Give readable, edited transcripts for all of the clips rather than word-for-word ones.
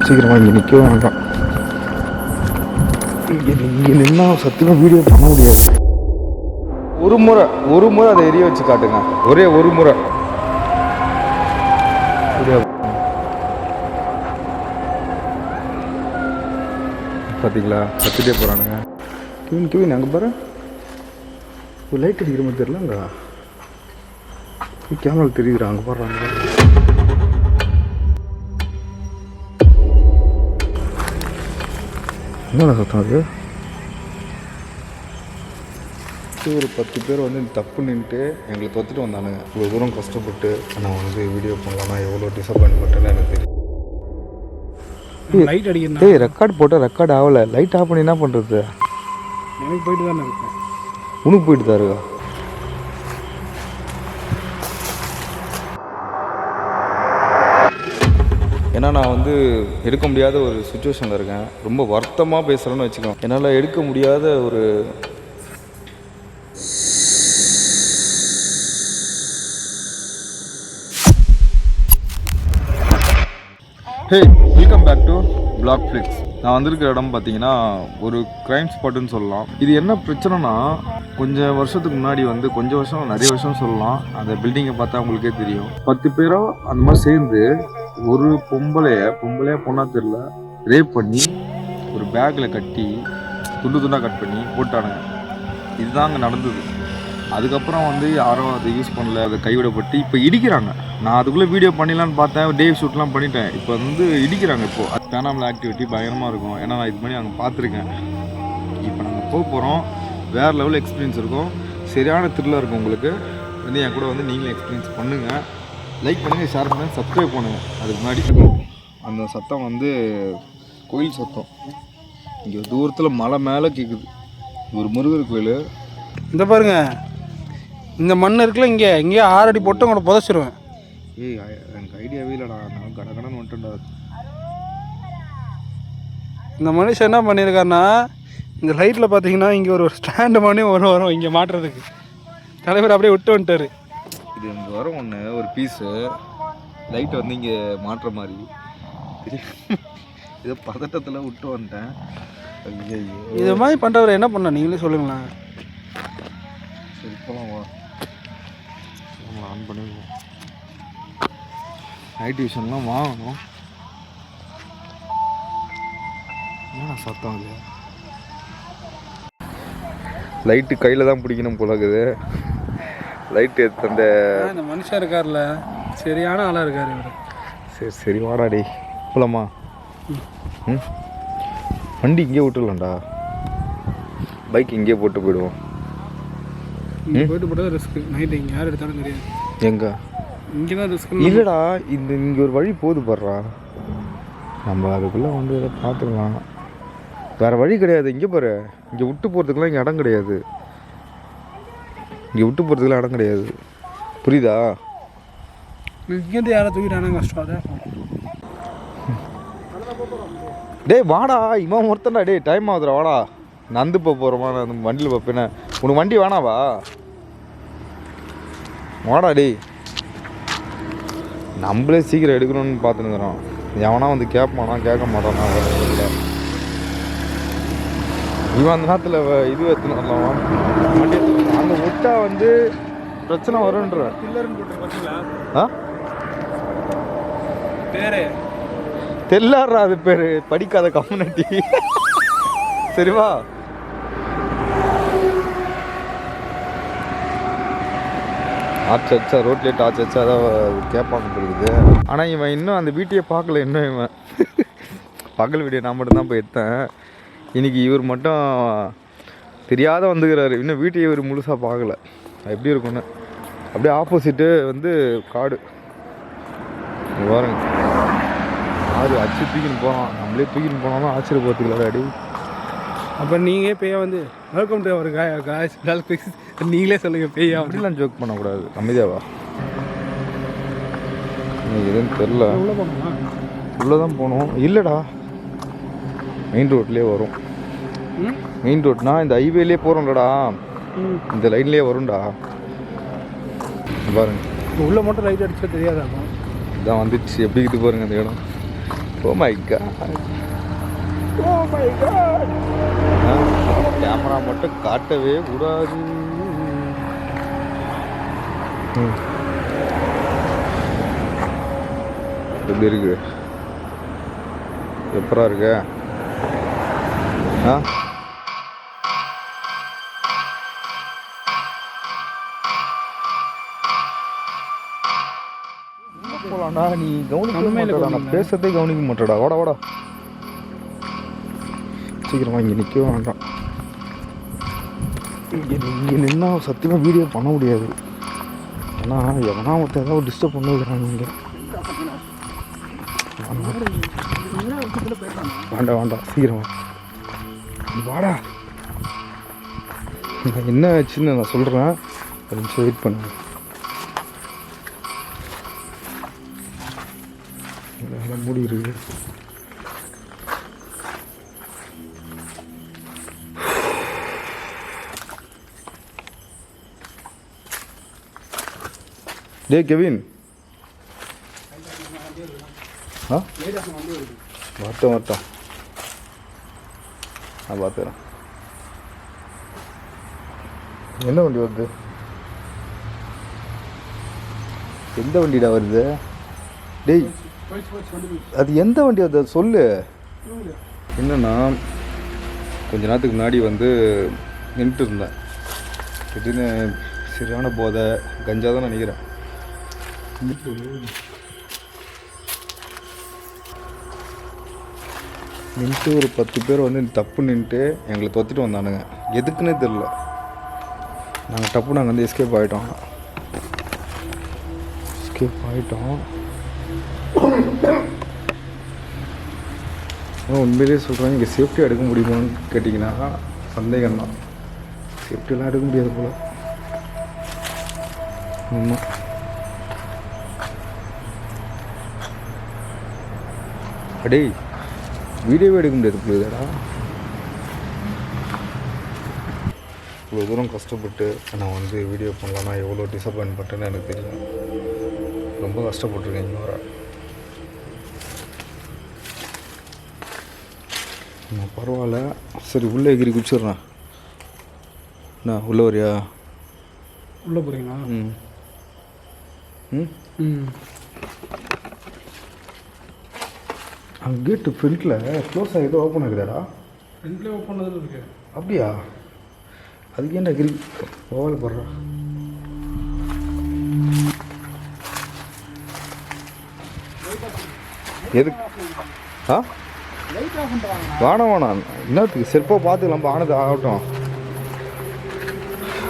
சீக்கிரமாக இங்கே நிற்கவே வேண்டாம். இங்கே நின்னா சத்தியமாக வீடியோ பண்ண முடியாது. ஒரு முறை அதை எரிய வச்சு காட்டுங்க. ஒரே ஒரு முறை வீடியோ பார்த்தீங்களா? கற்றுட்டே போகிறானுங்க. கிவின் அங்கே பாரு, ஒரு லைட் அடிக்கிற மாதிரி தெரியல. அங்கே கேமரா தெரியுதுடா, அங்கே போடுறாங்க. என்னடா சத்தம் அது? ஒரு 10 பேர் வந்து தப்பு நின்றுட்டு எங்களை தொத்துட்டு வந்தானுங்க. இவ்வளோ தூரம் கஷ்டப்பட்டு நான் வந்து வீடியோ பண்ணலாம்னா எவ்வளோ டிசப்பாயின்மெண்ட்டுன்னு எனக்கு தெரியும். லைட் அடிக்கணும். ஏய், ரெக்கார்ட் போட்டால் ரெக்கார்ட் ஆகலை. லைட் ஆஃப் பண்ணி என்ன பண்ணுறது? எனக்கு போயிட்டு தானே இருக்கேன். உனக்கு போயிட்டு தான் இருக்கா? ஏன்னா நான் வந்து எடுக்க முடியாத ஒரு சுச்சுவேஷனில் இருக்கேன். ரொம்ப வருத்தமாக பேசுகிறேன்னு வச்சுக்கோங்க. என்னால் எடுக்க முடியாத ஒரு hey, welcome back to black flix. நான் வந்திருக்கிற இடம் பார்த்தீங்கன்னா ஒரு க்ரைம் ஸ்பாட்டுன்னு சொல்லலாம். இது என்ன பிரச்சனைனா, கொஞ்சம் வருஷத்துக்கு முன்னாடி வந்து நிறைய வருஷம் சொல்லலாம். அந்த பில்டிங்கை பார்த்தா உங்களுக்கே தெரியும். 10 பேரோ அந்த மாதிரி சேர்ந்து ஒரு பொம்பளையா பொண்ணா தெரியல, ரேப் பண்ணி ஒரு பேக்கில் கட்டி துண்டாக கட் பண்ணி போட்டானுங்க. இதுதான் அங்கே நடந்தது. அதுக்கப்புறம் வந்து யாரும் அதை யூஸ் பண்ணல, அதை கைவிடப்பட்டு இப்போ இடிக்கிறாங்க. நான் அதுக்குள்ளே வீடியோ பண்ணிடலான்னு பார்த்தேன், டே ஷூட்லாம் பண்ணிட்டேன். இப்போ வந்து இடிக்கிறாங்க. இப்போது அது பேனாமல் ஆக்டிவிட்டி பயங்கரமாக இருக்கும். ஏன்னா நான் இது பண்ணி அங்கே பார்த்துருக்கேன். இப்போ நாங்கள் போகிறோம். வேறு லெவலில் எக்ஸ்பீரியன்ஸ் இருக்கும். சரியான த்ரில்லாக இருக்கும். உங்களுக்கு வந்து என் கூட வந்து நீங்களும் எக்ஸ்பீரியன்ஸ் பண்ணுங்கள். லைக் பண்ணுங்கள், ஷேர் பண்ணுங்கள், சப்ஸ்கிரைப் பண்ணுங்கள். அதுக்கு முன்னாடி அந்த சத்தம் வந்து கோயில் சத்தம். இங்கே தூரத்தில் மலை மேலே கேட்குது. ஒரு முருகர் கோயில். இந்த பாருங்க, இந்த மண் இருக்குல்ல, இங்கே 6 அடி போட்டு உங்களை புதைச்சிருவேன். ஏய், எனக்கு ஐடியாவே இல்லைடா. நான் கடகடன்னு வந்துட்டேன்டா. இந்த மனுஷன் என்ன பண்ணியிருக்காருன்னா, இந்த லைட்டில் பார்த்தீங்கன்னா இங்கே ஒரு ஸ்டாண்டு மணி வரும் இங்கே மாட்டுறதுக்கு. தலைவர் அப்படியே விட்டு வந்துட்டார். இது இங்கே வரும் ஒன்று, ஒரு பீஸு லைட்டை வந்து இங்கே மாட்டுற மாதிரி. இதை பதட்டத்தில் விட்டு வந்துட்டேன். ஐயோ, இது மாதிரி பண்ணுறவர் என்ன பண்ண நீங்களே சொல்லுங்களேன். சரி போகலாம், வா. நம்ம ஆன் பண்ணிடுவோம். நைட் விஷன்லாம் வாங்கணும். என்ன சத்தம் அது? லைட்டு கையில் தான் பிடிக்கணும் போல இருக்குது. லைட்டு எடுத்து இந்த மனுஷன் இருக்கார்ல, சரியான ஆளாக இருக்கார் இவர். சரி வாடாடி போலாமா? வண்டி இங்கே விட்டுடலாம்டா. பைக் இங்கே போட்டு போயிடுவோம். இங்கே போயிட்டு போட்டால் ரிஸ்க்கு. நைட்டு இங்கே யார் எடுத்தாலும் தெரியாது. எங்கே? இங்கே தான் ரிஸ்க். இல்லைடா, இங்கே ஒரு வழி போகுது பாடுறா. நம்ம அதுக்குள்ளே வந்து இதை பார்த்துக்கலாம். வேறு வழி கிடையாது. இங்கே பாரு, இங்கே விட்டு போகிறதுக்குலாம் இங்கே இடம் கிடையாது. இங்கே விட்டு போகிறதுக்குலாம் இடம் கிடையாது. புரியுதா? இங்கேருந்து யாரை தூக்கிட்டானா கஷ்டம். அதே டேய் வாடா, இவன் ஒருத்தன்டா. டே டைம் ஆகுதுடா, வாடா. நந்து போகிறோமா? நான் வண்டியில் பார்ப்பேனே. உனக்கு வண்டி வேணாவா? வாடா டேய். நம்மளே சீக்கிரம் எடுக்கணும்னு பார்த்துனுக்குறோம். எவனா வந்து கேட்பானா கேட்க மாட்டானா? இவன் அந்த நேரத்தில் இது எடுத்துன்னு வரலாம். வண்டி அங்கே விட்டா வந்து பிரச்சனை வரும்ன்ற. பேரு தெல்லாடுறா, அது பேர் படிக்காத கம்யூனிட்டி. சரிவா? டார்ச் அடிச்சா, ரோட்லேயே டார்ச் அடிச்சா அதான் கேட்பாங்க இருக்குது. ஆனால் இவன் இன்னும் அந்த வீட்டையே பார்க்கல. இன்னும் இவன் பகல் வீடியோ நான் மட்டும்தான் போய் எடுத்தேன். இன்றைக்கி இவர் மட்டும் தெரியாத வந்துக்கிறாரு. இன்னும் வீட்டையே இவர் முழுசாக பார்க்கல. எப்படி இருக்குன்னு. அப்படியே ஆப்போசிட்டு வந்து காடு பாருங்க. ஆறு அச்சு தூக்கின்னு போகலாம். நம்மளே தூக்கின்னு போனாலும் ஆச்சரியப்படுத்துக்கல அடி. அப்போ நீங்கள் பேயா வந்து வெல்கம் டு அவர் காய்ஸ் நீங்களே சொல்லுங்கள். பேயா அப்படிலாம் ஜோக் பண்ணக்கூடாது. அமைதியாவா? எதுன்னு தெரில. உள்ளே போகணுமா? உள்ளே தான் போகணும். இல்லைடா, மெயின் ரோட்லேயே வரும். மெயின் ரோட்னா இந்த ஹைவேலேயே போகிறோம்லடா, இந்த லைன்லேயே வரும்டா. பாருங்க, உள்ளே மட்டும் லைட் அடிச்சா தெரியாதா? இதான் வந்துடுச்சு. எப்படி இது பாருங்க அந்த இடம். Oh my God, oh my God. Camera மட்டும் காட்டவே கூடாது. எப்படி இருக்கு, எப்பரா இருக்கு? போலாம்டா, நீ கவனிக்க மாட்டடா, நான் பேசுறதே கவனிக்க மாட்டடா. வாடா வாடா, சீக்கிரமா இங்கே நிற்க வேண்டாம். இங்கே நின்னா சத்தியமாக வீடியோ பண்ண முடியாது. ஏன்னா எவனா ஒருத்தர் ஏதாவது டிஸ்டர்ப் பண்ணிக்கிறாங்க இங்கே. வேண்டாம் வேண்டாம், சீக்கிரம் வாடா. என்ன ஆச்சுன்னு நான் சொல்கிறேன், ஒரு நிமிஷம் வெயிட் பண்ணுங்க. மூடி இருக்கு. டே கெவின், வரட்டும் வரட்டும், நான் பார்த்துக்கிறேன். என்ன வண்டி வருது? எந்த வண்டிடா வருது? டேய், அது எந்த வண்டி வருது அது சொல்லு. என்னன்னா, கொஞ்ச நேரத்துக்கு முன்னாடி வந்து நின்றுட்டு இருந்தேன். திடீர்னு சரியான போதை, கஞ்சா தான் நினைக்கிறேன். நின்றுட்டு ஒரு 10 பேர் வந்து தப்பு நின்றுட்டு எங்களை தொத்திட்டு வந்தானுங்க. எதுக்குன்னே தெரில. நாங்கள் வந்து எஸ்கேப் ஆகிட்டோம். உண்மையிலே சொல்கிறேன், இங்கே சேஃப்டி எடுக்க முடியுமான்னு கேட்டிங்கன்னா சந்தேகம் தான். சேஃப்டியெல்லாம் எடுக்க முடியாது போல். ஆமாம், அடே வீடியோவே எடுக்க முடியாது புரியுதாடா. இவ்வளோ தூரம் கஷ்டப்பட்டு நான் வந்து வீடியோ பண்ணலான்னா எவ்வளோ டிசப்பாயின்ட் பண்ணிட்டேன்னு எனக்கு தெரியும். ரொம்ப கஷ்டப்பட்டுருக்கேன் இங்கே வர. நான் பரவாயில்ல, சரி உள்ளே எகிரி குச்சிட்றேன். நான் உள்ளே வரியா? உள்ளே போகிறீங்களா? ம் ம் ம். அங்கே கேட்டு ஃப்ரண்ட்டில் க்ளோஸ் ஆகிட்டு ஓப்பன் ஆகுதாடா? ஃப்ரண்ட்லேயே ஓப்பன் ஆகுது இருக்கு. அப்படியா? அதுக்கு ஏன்டா கிரி ஓவல் போடுறா? எதுக்கு? ஆ வேணாம் என்னத்துக்கு? செருப்பாக பார்த்துக்கலாம், ஆனது ஆகட்டும்.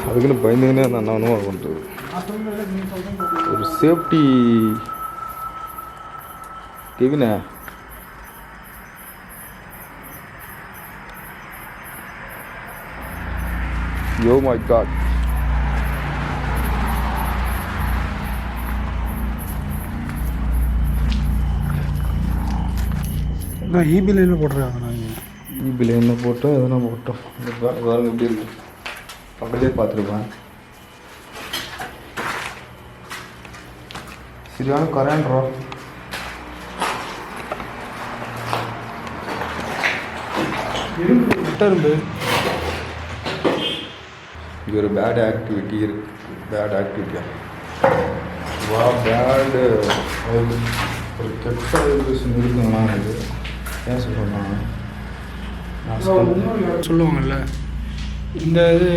அதுக்குன்னு பயந்துக்கினே அந்த அண்ணனும் பண்ணுறது. ஒரு சேஃப்டி கெவினே. யோ மை காட், நான் ஈபியில் என்ன போட்டுருக்காங்க? நாங்கள் ஈபியில் என்ன போட்டோம் எதனா போட்டோம். பாருங்க எப்படி இருக்கு, பக்கத்துலேயே பார்த்துருப்பேன். சரியான கரண்ட்ரா. இருந்து இது ஒரு பேட் ஆக்டிவிட்டி இருக்கு. பேட் ஆக்டிவிட்டியா? வா பேடு ஒரு கெட்ட வைப்ரேஷன் இருக்குங்களா? இது ஏன் சொல்கிறேன் சொல்லுவாங்கல்ல, இந்த இது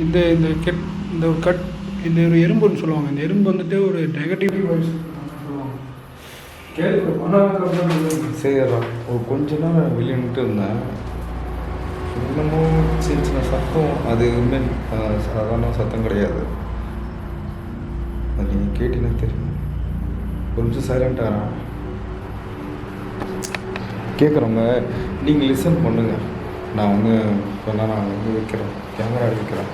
இந்த இந்த கெட் இந்த ஒரு கட் இந்த ஒரு எறும்புன்னு சொல்லுவாங்க. இந்த எறும்பு வந்துட்டு ஒரு நெகட்டிவ் சொல்லுவாங்க. சரிடா, ஒரு கொஞ்ச நேரம் வெளியே நின்றுட்டு இருந்தேன். இன்னமும் சின்ன சின்ன சத்தம், அது மீன் சாதாரண சத்தம் கிடையாது. அது நீங்கள் கேட்டீங்கன்னா தெரியும். ஒரு நிமிஷம் சைலண்டாக கேட்குறவங்க நீங்கள் லிசன் பண்ணுங்கள். நான் வந்து சொன்னால் நான் வந்து வைக்கிறேன், கேமரா வைக்கிறேன்.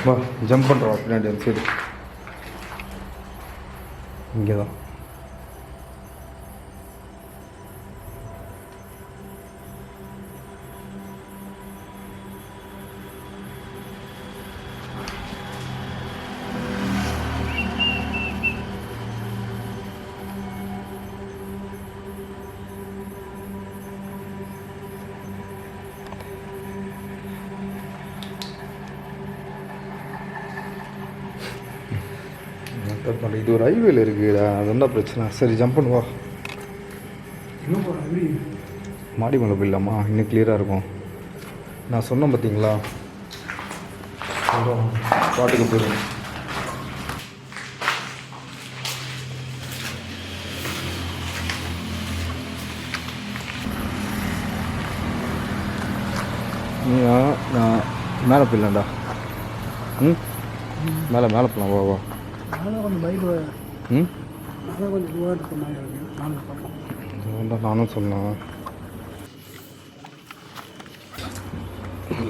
வா ஜம்ப் பண்ணுறோம் பின்னாடி அந்த சைடு. இங்கே தான் ஸ்டார்ட் பண்ணுறேன். இது ஒரு ஹைவேல இருக்குடா, அது என்ன பிரச்சனை? சரி ஜம்ப் பண்ணு வா. மாடி மேலே போயிடலாமா? இன்னும் கிளியராக இருக்கும். நான் சொன்னேன் பார்த்தீங்களா, பாட்டுக்கு போயிடும். நான் மேலே போயிடலாம்டா. ம் மேலே போகலாம். வா வா. ம் நானும் சொன்னேன்.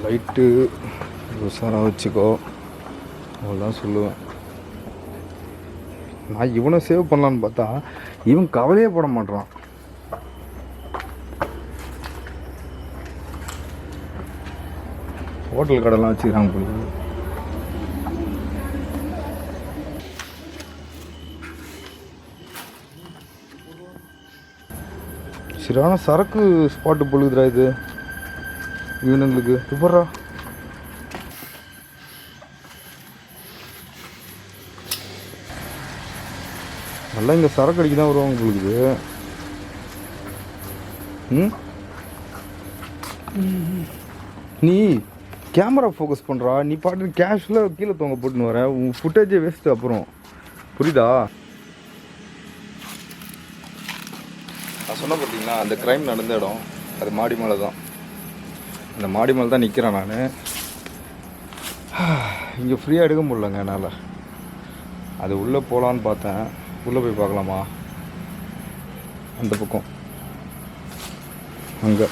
லைட்டு உஷாராக வச்சுக்கோ, அவ்வளோதான் சொல்லுவேன். நான் இவனை சேவ் பண்ணலான்னு பார்த்தா இவன் கவலையே போட மாட்டான். ஹோட்டல் கடைலாம் வச்சுக்கிறாங்க போய். சரியான சரக்கு ஸ்பாட்டு பொழுதுடா இது இவனுங்களுக்கு. இப்பறா நல்லா இங்கே சரக்கு அடிக்க தான் வருவாங்க உங்களுக்கு. நீ கேமரா ஃபோக்கஸ் பண்ணுறா, நீ பாட்டு கேஷுவலாக கீழே தொங்க போட்டுன்னு வர, உன் ஃபுட்டேஜே வேஸ்ட்டு. அப்புறம் புரியுதா? நான் சொன்ன பார்த்தீங்களா, அந்த க்ரைம் நடந்த இடம் அது மாடி மேலே தான். அந்த மாடி மேலே தான் நிற்கிறேன் நான். இங்கே ஃப்ரீயாக எடுக்க முடியலங்க என்னால். அது உள்ளே போகலான்னு பார்த்தேன். உள்ளே போய் பார்க்கலாமா? அந்த பக்கம் அங்கே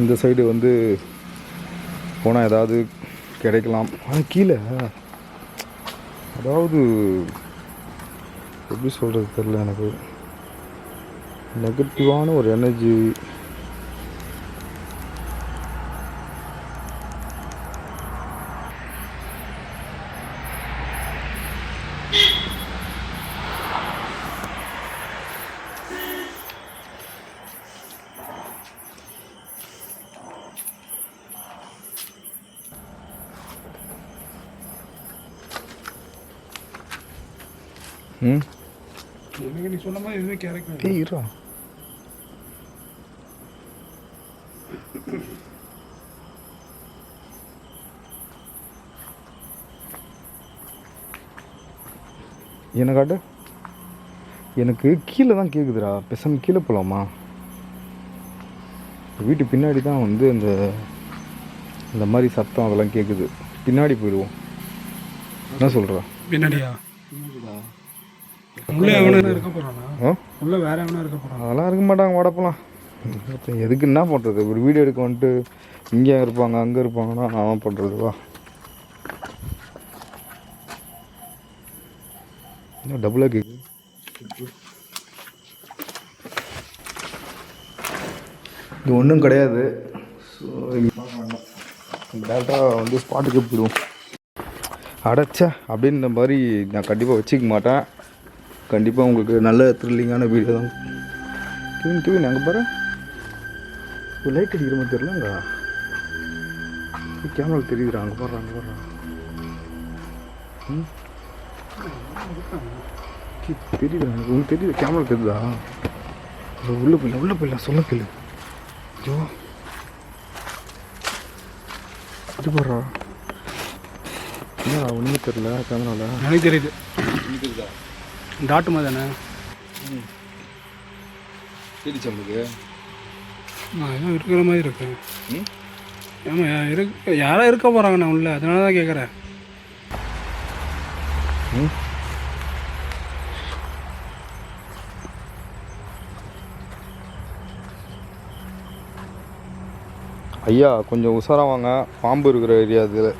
இந்த சைடு வந்து போனால் ஏதாவது கிடைக்கலாம். ஆனால் கீழே அதாவது எப்படி சொல்கிறது தெரில எனக்கு. நெகட்டிவான ஒரு எனர்ஜி. நீ சொன்ன மாதிரி எதுவுமே கேரக்டர் தீரா. என்ன காட்டு? எனக்கு கீழே தான் கேட்குதுடா. பேசாம கீழே போகலாமா? வீட்டு பின்னாடி தான் வந்து இந்த மாதிரி சத்தம் அதெல்லாம் கேட்குது. பின்னாடி போயிடுவோம். என்ன சொல்கிறா? பின்னாடியா? உள்ளே எவனா இருக்க போகிறானா? உள்ளே வேற எவனா இருக்க போகிறான்? அதெல்லாம் இருக்க மாட்டாங்க. வடப்பலாம் எதுக்கு என்ன பண்ணுறது? ஒரு வீடியோ எடுக்க வந்துட்டு இங்கே இருப்பாங்க அங்கே இருப்பாங்கன்னா நான் பண்ணுறது. வா. இன்னும் டபுளாக கேட்குது. இது ஒன்றும் கிடையாது. ஸோ டேரெக்டாக வந்து ஸ்பாட்டுக்கு போயிடுவோம். அடைச்சா அப்படின்ற மாதிரி நான் கண்டிப்பாக வச்சுக்க மாட்டேன். கண்டிப்பாக உங்களுக்கு நல்ல த்ரில்லிங்கான வீடியோ தான். டிவின் அங்கே பாரு, ஒரு லைட் அடிக்கிற மாதிரி தெரியலங்க. கேமரா தெரியுதுடா. அங்கே பாடுறான். தெரியுது எனக்கு. உங்களுக்கு தெரியுது? கேமரா தெரியுதா? உள்ளே போயிடலாம் சொல்ல கேளு. ஐயோ இது பாடுறா. என்ன ஒன்றுமே தெரியல கேமராவில். எனக்கு தெரியுது. டாட்டு மாதிரி தானே தெரியுச்சு உங்களுக்கு? ஏதோ இருக்கிற மாதிரி இருக்கு. ஆமாம் யாரோ இருக்க போகிறாங்க நான் உள்ள, அதனால தான் கேட்குறேன். ஐயா கொஞ்சம் உஷாராக வாங்க. பாம்பு இருக்கிற ஏரியா இதில்.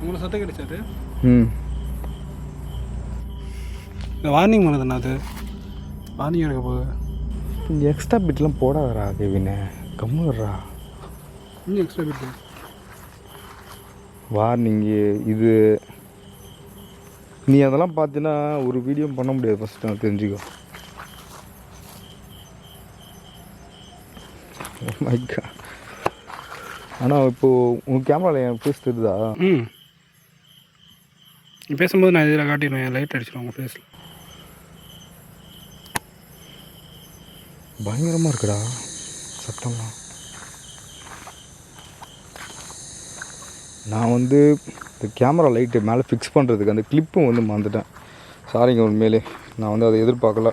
உங்களுக்கு சத்தம் கிடைச்சாது? இந்த வார்னிங் பண்ணதுண்ணா. அது வார்னிங் எடுக்க போகுது. எக்ஸ்ட்ரா பிட்லாம் போடாதரா கேவின. கம்முறா. இன்னும் எக்ஸ்ட்ரா பிட் வார்னிங்கு இது நீ அதெல்லாம் பார்த்தீங்கன்னா ஒரு வீடியோ பண்ண முடியாது. ஃபஸ்ட்டு நான் தெரிஞ்சுக்கோ. My God. ஆனால் இப்போது உங்கள் கேமராவில் என் ஃபேஸ் தெரியுதா? நீ பேசும்போது நான் இதில் காட்டிடுவேன், லைட் அடிச்சிடுவேன் உங்கள் ஃபேஸில். பயங்கரமாக இருக்குடா சத்தம்லாம். நான் வந்து இந்த கேமரா லைட்டு மேலே ஃபிக்ஸ் பண்ணுறதுக்கு அந்த கிளிப்பும் வந்து மறந்துட்டேன். சாரிங்க, உண்மையிலே நான் வந்து அதை எதிர்பார்க்கல.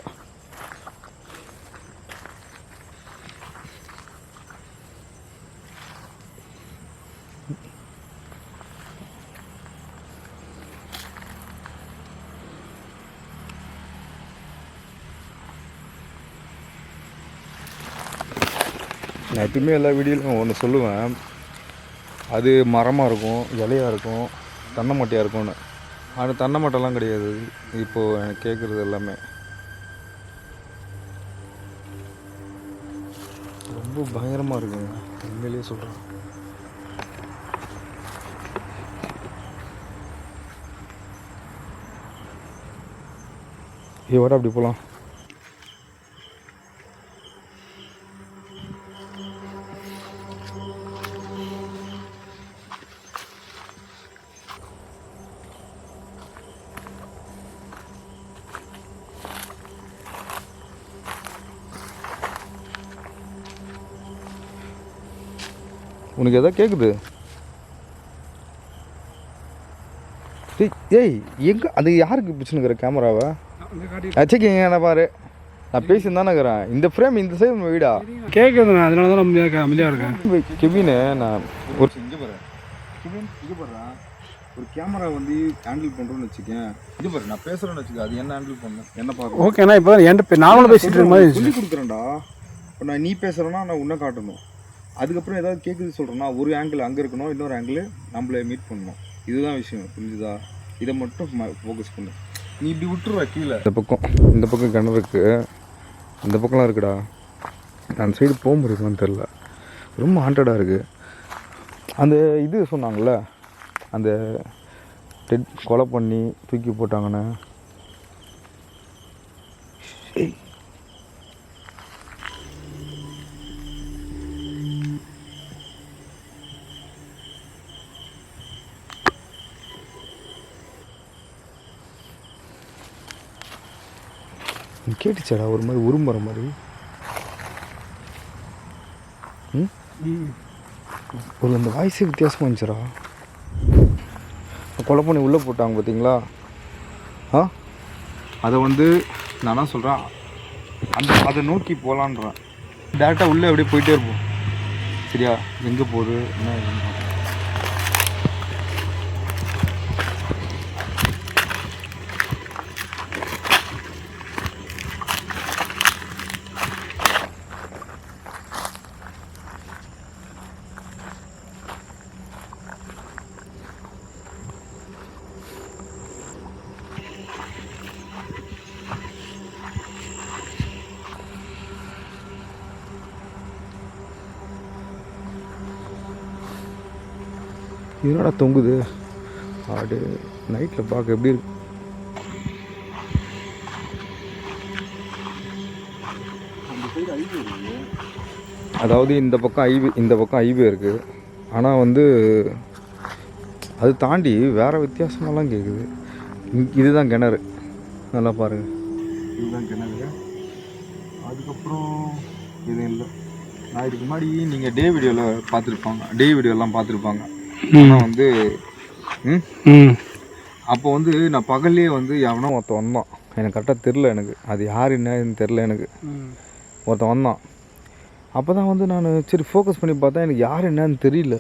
நான் எப்பயுமே எல்லா வீடியோலையும் ஒன்று சொல்லுவேன், அது மரமாக இருக்கும், இலையாக இருக்கும், தென்னை மட்டையாக இருக்கும்னு. ஆனால் தென்னை மட்டைலாம் கிடையாது. இப்போது எனக்கு கேட்குறது எல்லாமே ரொம்ப பயங்கரமாக இருக்குங்க, உண்மையிலேயே சொல்கிறேன். வர அப்படி போகலாம். உனக்கு எதாவது கேட்குது? ஏய் எங்கே அது யாருக்கு பிடிச்சுன்னுக்கிற கேமராவை? வச்சுக்கிங்க என்ன பாரு, நான் பேசியிருந்தானே இருக்கிறேன். இந்த ஃப்ரேம் இந்த சைடு நம்ம வீடா கேட்குதுண்ணா, அதனால தான் நான் அமைதியாக இருக்கேன். கெவினு நான் ஒரு இங்கே பாரு, கெவின் இங்கே பாருறேன், ஒரு கேமரா வந்து ஹேண்டில் பண்ணுறோன்னு வச்சுக்கேன். இது பாரு நான் பேசுகிறேன்னு வச்சுக்க, அது என்ன ஹேண்டில் பண்ணேன் என்ன பார்க்க. ஓகேண்ணா, இப்போ என்கிட்ட நார்மலாக பேசிட்டு இருக்க மாதிரி சொல்லி கொடுக்குறேன்டா. இப்போ நான் நீ பேசுகிறேன்னா நான் உன்னை காட்டணும். அதுக்கப்புறம் ஏதாவது கேட்குது சொல்கிறேன்னா ஒரு ஆங்கிள் அங்கே இருக்கணும், இன்னொரு ஆங்கிள் நம்மளை மீட் பண்ணணும். இதுதான் விஷயம், புரிஞ்சுதா? இதை மட்டும் ஃபோக்கஸ் பண்ணு. நீ இப்படி விட்டுருவா கீழே. இந்த பக்கம் கிணறு இருக்குது, இந்த பக்கம்லாம் இருக்குடா. அந்த சைடு போக முடியுமான்னு தெரில, ரொம்ப ஹாண்டடாக இருக்குது. அந்த இது சொன்னாங்கள்ல, அந்த டெட் கொலை பண்ணி தூக்கி போட்டாங்கன்னு. கேட்டுச்சாடா ஒரு மாதிரி உரும்புற மாதிரி? ஒரு அந்த வாய்ஸே வித்தியாசமாக இருந்துச்சுடா. கொலை பண்ணி உள்ளே போட்டாங்க பார்த்தீங்களா? அதை வந்து நான் என்ன சொல்கிறேன், அதை நோக்கி போகலான்றேன். டேரெக்டாக உள்ளே அப்படியே போயிட்டே இருப்போம். சரியா? எங்கே போகுது என்ன? இதனோட தொங்குது ஆடு நைட்டில் பார்க்க எப்படி இருக்கு? அதாவது இந்த பக்கம் ஹைவே இருக்குது. ஆனால் வந்து அது தாண்டி வேறு வித்தியாசமெல்லாம் கேட்குது. இதுதான் கிணறு, நல்லா பாருங்கள், இதுதான் கிணறு. அதுக்கப்புறம் இது இல்லை. நான் இதுக்கு முன்னாடி நீங்கள் டே வீடியோலாம் பார்த்துருப்பாங்க. ஆனால் வந்து அப்போ வந்து நான் பகல்லே வந்து எவனோ ஒருத்தன் வந்தான், எனக்கு கரெக்டாக தெரில, எனக்கு அது யார் என்னன்னு தெரில. எனக்கு ஒருத்தன் வந்தான். அப்போ தான் வந்து நான் சரி ஃபோக்கஸ் பண்ணி பார்த்தா எனக்கு யார் என்னன்னு தெரியல.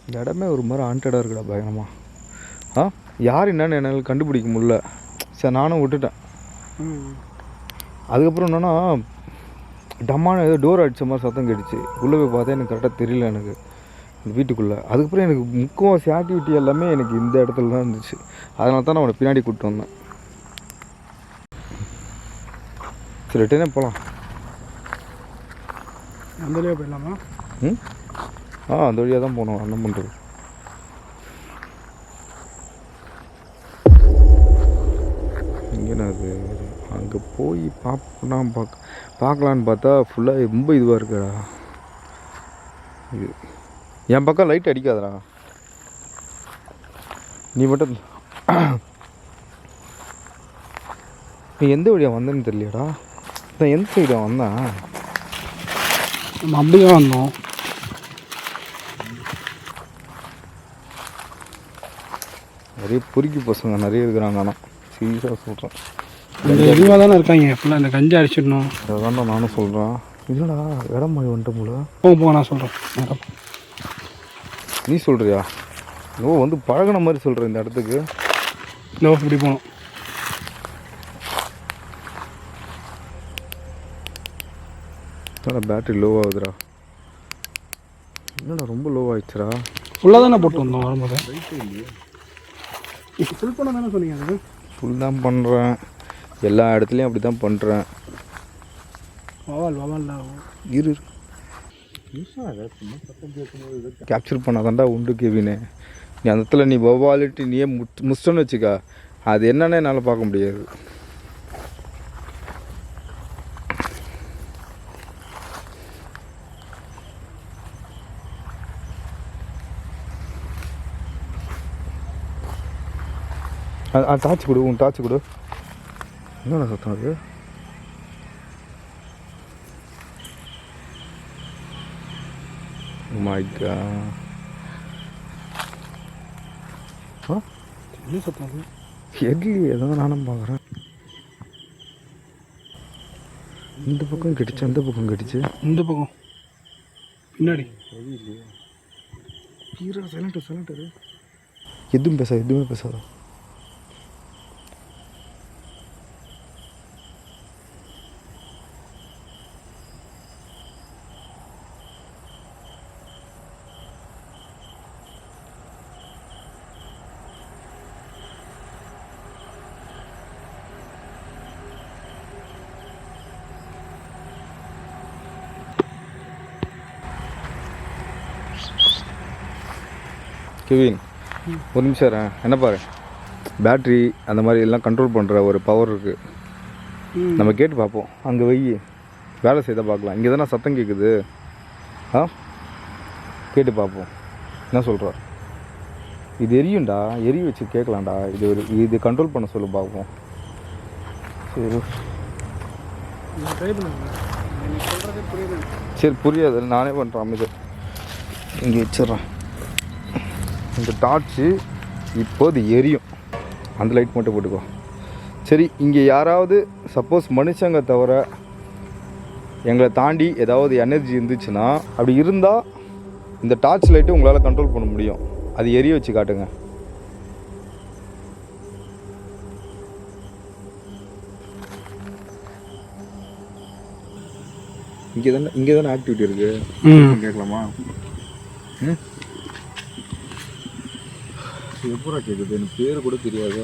இந்த இடமே ஒரு மாதிரி ஹாண்டடாக இருக்குடா, பயங்கரமாக. யார் என்னன்னு என்னால் கண்டுபிடிக்க முடியல. சரி நானும் விட்டுட்டேன். அதுக்கப்புறம் என்னென்னா டம்மான ஏதோ டோர் அடித்த மாதிரி சத்தம் கேட்டுச்சு. உள்ளே போய் பார்த்தா எனக்கு கரெக்டாக தெரியல எனக்கு வீட்டுக்குள்ளே. அதுக்கப்புறம் எனக்கு முக்கால்வாசி ஆக்டிவிட்டி எல்லாமே எனக்கு இந்த இடத்துல தான் இருந்துச்சு. அதனால தான் நான் அவனை பின்னாடி கூப்பிட்டு வந்தேன். சரி ரிட்டனே போகலாம். அந்த வழியாக போயிடலாமா? அந்த வழியாக தான் போகணும். என்ன பண்ணுறது? எங்கேண்ணா அது? அங்கே போய் பார்க்கலான்னு பார்த்தா ஃபுல்லாக ரொம்ப இதுவாக இருக்குடா. இது என் பக்கம் லைட் அடிக்காதடா. நீ மட்டும் நீ எந்த வழியாக வந்தேன்னு தெரியலையாடா. நான் எந்த சைடாக வந்தேன்? நம்ம அப்படியே வந்தோம். நிறைய பொறுக்கி பசங்க நிறைய இருக்கிறாங்க. ஆனால் சீரியஸாக சொல்கிறேன், இந்த இதுவாக தானே இருக்காங்க ஃபுல்லாக. இந்த கஞ்சி அடிச்சிடணும். அதான் நானும் சொல்கிறேன். இல்லைடா இடம் மாதிரி வந்துட்டோம் போல. போக நான் சொல்கிறேன். நீ சொல்கிறியா? ஓ வந்து பழகின மாதிரி சொல்கிற இந்த இடத்துக்கு. லோ இப்படி போகணும். பேட்டரி லோ ஆகுதுடா. என்னடா ரொம்ப லோ ஆயிடுச்சுடா. ஃபுல்லாக தானே போட்டு வந்தோம் வரும்போது. இப்போ ஃபுல் பண்ண தானே சொன்னீங்க? அது ஃபுல் தான் பண்ணுறேன், எல்லா இடத்துலையும் அப்படி தான் பண்ணுறேன். இரு கேப்சர் பண்ணாதான்டா உண்டு கேவினே. நீ அந்த இடத்துல நீ வவாலிட்டு நீயே முஸ்டன்னு வச்சுக்கா, அது என்னன்னு என்னால் பார்க்க முடியாது. டார்ச் கொடு, உன் டார்ச் கொடு. என்னென்ன சத்தம் அது? My God. என்ன சத்தம் அது? எட்லி ஏதோ நானும் பார்க்குறேன். இந்த பக்கம் கடிச்சு அந்த பக்கம் கடிச்சு இந்த பக்கம் பின்னாடி சைலண்ட். எதுவும் பேசாத, எதுவுமே பேசாத. கெவின் ஒரு நிமிஷம் வரேன். என்ன பாரு, பேட்ரி அந்த மாதிரி எல்லாம் கண்ட்ரோல் பண்ணுற ஒரு பவர் இருக்குது. நம்ம கேட்டு பார்ப்போம். அங்கே வை, வேலை செய்த பார்க்கலாம். இங்கே தானே சத்தம் கேட்குது. கேட்டு பார்ப்போம் என்ன சொல்கிற. இது எரியும்டா, எரிய வச்சு கேட்கலாம்டா. இது கண்ட்ரோல் பண்ண சொல்லி பார்ப்போம். சரி புரியாது, நானே பண்ணுறேன். அமைதி இங்கே வச்சிட்றேன். இந்த டார்ச்சு இப்போது எரியும், அந்த லைட் மட்டும் போட்டுக்கோ. சரி, இங்கே யாராவது சப்போஸ் மனுஷங்க தவிர எங்களை தாண்டி ஏதாவது எனர்ஜி இருந்துச்சுன்னா, அப்படி இருந்தால் இந்த டார்ச் லைட்டு உங்களால் கண்ட்ரோல் பண்ண முடியும். அது எரிய வச்சு காட்டுங்க. இங்கே தானே ஆக்டிவிட்டி இருக்குது. கேட்கலாமா? எப்பூரா கேட்குது? எனக்கு பேர் கூட தெரியாது.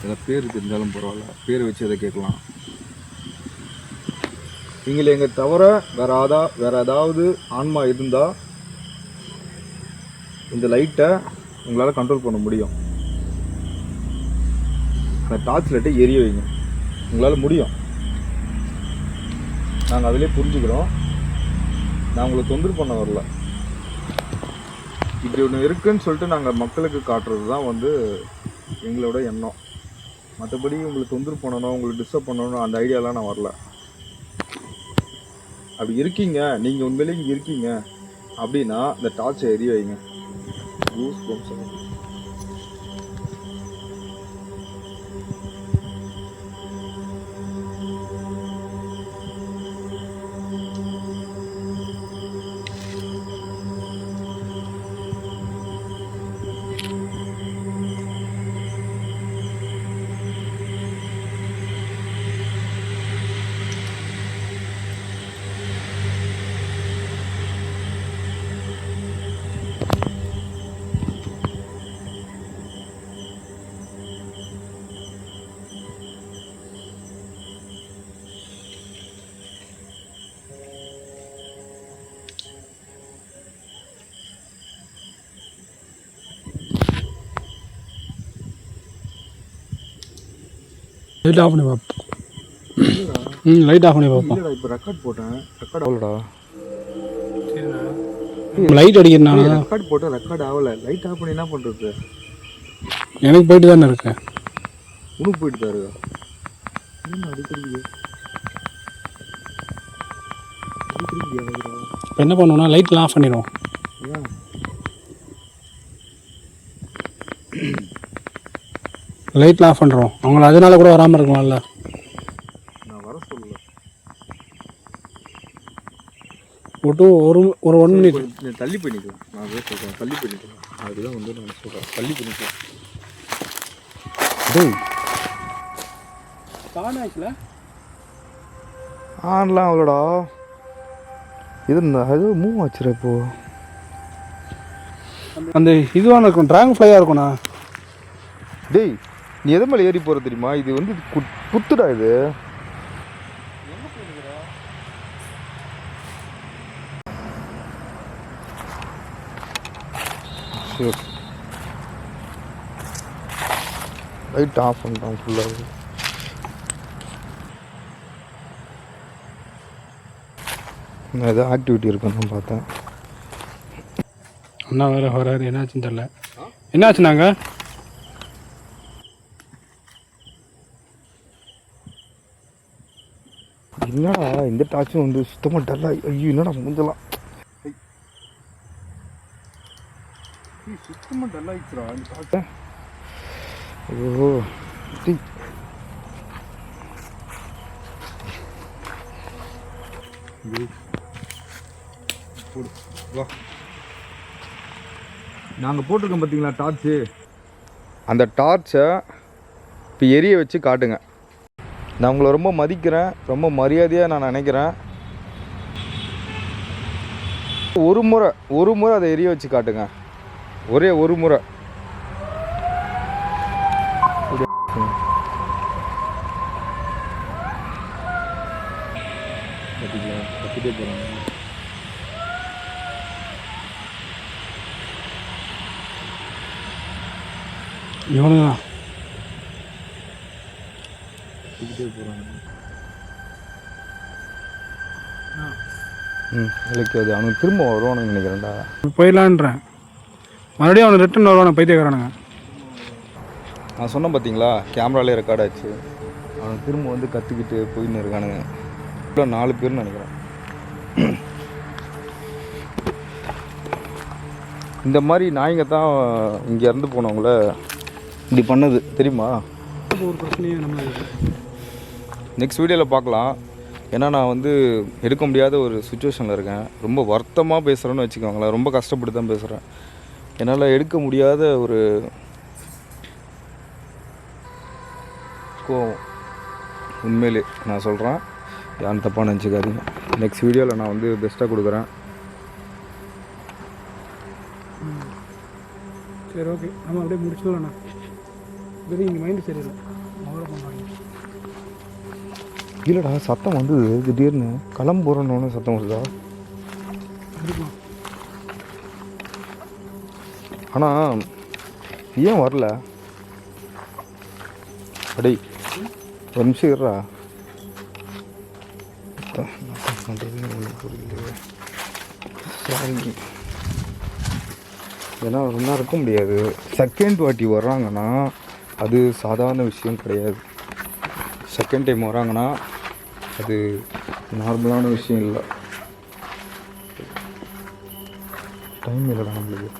ஏதாவது பேர் தெரிஞ்சாலும் பரவாயில்ல, பேர் வச்சு அதை கேட்கலாம். நீங்கள் எங்கள் தவிர வேறு ஏதாவது ஆன்மா இருந்தால் இந்த லைட்டை உங்களால் கண்ட்ரோல் பண்ண முடியும். அந்த டார்ச் லைட்டை எரிய வைங்க, உங்களால் முடியும். நாங்கள் அதிலே புரிஞ்சுக்கிறோம். நான் உங்களை தொந்தரவு பண்ண வரல. இப்படி ஒன்று இருக்குன்னு சொல்லிட்டு நாங்கள் மக்களுக்கு காட்டுறது தான் வந்து எங்களோட எண்ணம். மற்றபடி உங்களுக்கு தொந்தரவு பண்ணணும், உங்களுக்கு டிஸ்டர்ப் பண்ணணும் அந்த ஐடியாலாம் நான் வரல. அப்படி இருக்கீங்க, நீங்கள் உண்மையிலே இங்கே இருக்கீங்க அப்படின்னா இந்த டார்ச்சை எரிய வைங்க. லைட் ஆஃப் பண்ணி பார்ப்போம். லைட் ஆஃப் பண்ணி பார்ப்போம். இல்லைடா இப்போ ரெக்கார்ட் போட்டேன். ரெக்கார்ட் ஆகலடா. லைட் அடிக்கிறனால ரெக்கார்ட் போட்டேன், ரெக்கார்ட் ஆகலை. லைட் ஆஃப் பண்ணி என்ன பண்ணுறது? எனக்கு போயிட்டு தானே இருக்கேன். உனக்கு போயிட்டு தான் இருக்கா? என்ன அடிக்கடி இப்போ என்ன பண்ணுவோம்னா லைட்லாம் ஆஃப் பண்ணிடுவோம். லைட்லாம் ஆஃப் பண்ணுறோம். அவங்கள அதனால கூட வராமல் இருக்கலாம்ல. நான் வர சொல்லல. ஒரு 1 மினிட் தள்ளி பண்ணிக்கலாம். நான் அதே சொல்கிறேன், தள்ளி பண்ணிக்கலாம். அதுதான் வந்து நான் சொல்கிறேன், தள்ளி பண்ணிக்கலாம். டேய் ஆன் ஆயிடுச்சுல? ஆன்லாம் அவ்வளோடா. இது அது மூவ் ஆச்சுரா இப்போ. அந்த இதுவான இருக்கும், ட்ராகன் ஃப்ளையாக இருக்கும்ண்ணா. டேய் நீ எது மேலே ஏறி போகிற தெரியுமா? இது வந்து புத்துடா இது. சரி லைட் ஆஃப் பண்ணிட்டான் ஃபுல்லாக. நான் எதாவது ஆக்டிவிட்டி இருக்குன்னு பார்த்தேன். அண்ணா வேறு வராரு, என்னாச்சுன்னு தெரில. என்னாச்சுனாங்க? என்னடா இந்த டாச்சும் வந்து சுத்தமாக டல்லாக. ஐயோ என்னடா முடிஞ்சலாம் சுத்தமாக டல்லாகிடுச்சுடா இந்த டாச்சை. ஓ டீ வா. நாங்கள் போட்டிருக்கோம் பார்த்தீங்களா டார்ச்சு, அந்த டார்ச்சை இப்போ எரிய வச்சு காட்டுங்க. நான் உங்களை ரொம்ப மதிக்கிறேன், ரொம்ப மரியாதையாக நான் நினைக்கிறேன். ஒரு முறை அதை எரிய வச்சு காட்டுங்க. ஒரே ஒரு முறை. கத்திட்டே போகிறாங்க. இவனுதான் போகிறாங்க. இலக்கியாது அவனுக்கு திரும்ப வருவானுங்க நினைக்கிறேன்டா. போயிடலான்றேன். மறுபடியும் அவனை ரிட்டன் வருவானு பைத்தியக்காரனுங்க. நான் சொன்னேன் பார்த்தீங்களா, கேமராலே ரெக்கார்ட் ஆச்சு. அவன் திரும்ப வந்து கற்றுக்கிட்டு போயின்னு இருக்கானுங்க. இப்போ 4 பேர்னு நினைக்கிறேன். இந்த மாதிரி நாய்ங்க தான் இங்கே இறந்து போனவங்கள இப்படி பண்ணது தெரியுமா? ஒரு பிரச்சனையே நம்ம நெக்ஸ்ட் வீடியோவில் பார்க்கலாம். ஏன்னா நான் வந்து எடுக்க முடியாத ஒரு சுச்சுவேஷனில் இருக்கேன். ரொம்ப வருத்தமாக பேசுகிறேன்னு வச்சுக்கோங்களேன். ரொம்ப கஷ்டப்பட்டு தான் பேசுகிறேன். என்னால் எடுக்க முடியாத ஒரு கோவம். உண்மையிலே நான் சொல்கிறேன், யாரும் தப்பாக நினச்சிக்காதீங்க. நெக்ஸ்ட் வீடியோவில் நான் வந்து பெஸ்ட்டாக கொடுக்குறேன். சரி ஓகே, நம்ம அப்படியே முடிச்சுக்கலாம்ண்ணா. வெறும் இங்கே மைண்டு சரியில்லை. இல்லைடா சத்தம் வந்து திடீர்னு கிளம்புறோன்னு சத்தம் வருதா? ஆனால் ஏன் வரல? அடே ஒரு நிமிஷம் இருறா. சாரி, ஏன்னா ஒன்றா இருக்க முடியாது. செகண்ட் வாட்டி வர்றாங்கன்னா அது சாதாரண விஷயம் கிடையாது. செகண்ட் டைம் வராங்கன்னா அது நார்மலான விஷயம் இல்லை. டைம் இல்லைடா நம்மளுக்கு.